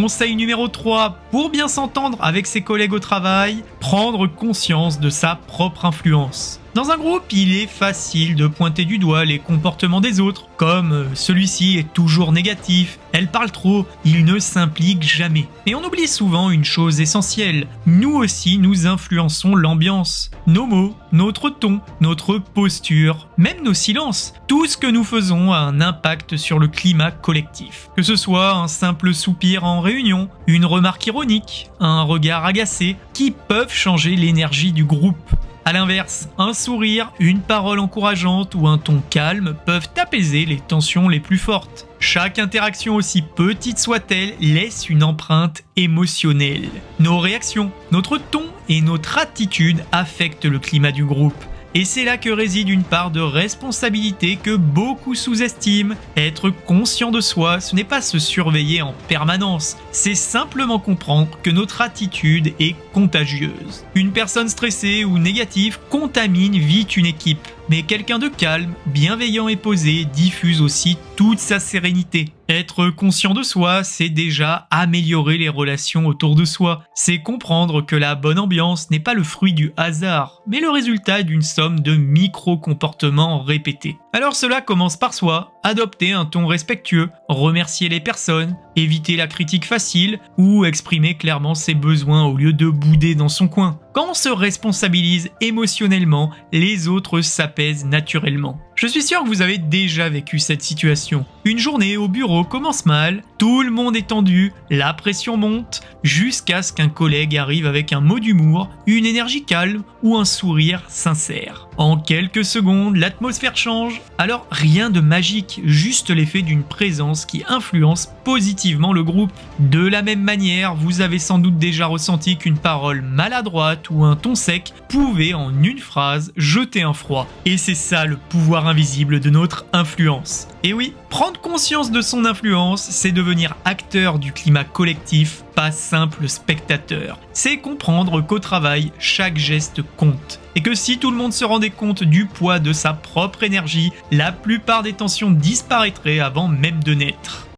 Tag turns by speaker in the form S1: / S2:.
S1: Conseil numéro 3, pour bien s'entendre avec ses collègues au travail, prendre conscience de sa propre influence. Dans un groupe, il est facile de pointer du doigt les comportements des autres, comme celui-ci est toujours négatif, elle parle trop, il ne s'implique jamais. Mais on oublie souvent une chose essentielle, nous aussi nous influençons l'ambiance. Nos mots, notre ton, notre posture, même nos silences, tout ce que nous faisons a un impact sur le climat collectif. Que ce soit un simple soupir en réunion, une remarque ironique, un regard agacé, qui peuvent changer l'énergie du groupe. A l'inverse, un sourire, une parole encourageante ou un ton calme peuvent apaiser les tensions les plus fortes. Chaque interaction, aussi petite soit-elle, laisse une empreinte émotionnelle. Nos réactions, notre ton et notre attitude affectent le climat du groupe. Et c'est là que réside une part de responsabilité que beaucoup sous-estiment. Être conscient de soi, ce n'est pas se surveiller en permanence, c'est simplement comprendre que notre attitude est contagieuse. Une personne stressée ou négative contamine vite une équipe, mais quelqu'un de calme, bienveillant et posé diffuse aussi toute sa sérénité. Être conscient de soi, c'est déjà améliorer les relations autour de soi. C'est comprendre que la bonne ambiance n'est pas le fruit du hasard, mais le résultat d'une somme de micro-comportements répétés. Alors cela commence par soi, adopter un ton respectueux, remercier les personnes, éviter la critique facile ou exprimer clairement ses besoins au lieu de bouder dans son coin. Quand on se responsabilise émotionnellement, les autres s'apaisent naturellement. Je suis sûr que vous avez déjà vécu cette situation. Une journée au bureau commence mal, tout le monde est tendu, la pression monte, jusqu'à ce qu'un collègue arrive avec un mot d'humour, une énergie calme ou un sourire sincère. En quelques secondes, l'atmosphère change, alors rien de magique, juste l'effet d'une présence qui influence positivement le groupe. De la même manière, vous avez sans doute déjà ressenti qu'une parole maladroite ou un ton sec pouvait en une phrase jeter un froid. Et c'est ça le pouvoir invisible de notre influence. Et oui, prendre conscience de son influence, c'est devenir acteur du climat collectif, pas simple spectateur. C'est comprendre qu'au travail, chaque geste compte. Et que si tout le monde se rendait compte du poids de sa propre énergie, la plupart des tensions disparaîtraient avant même de naître.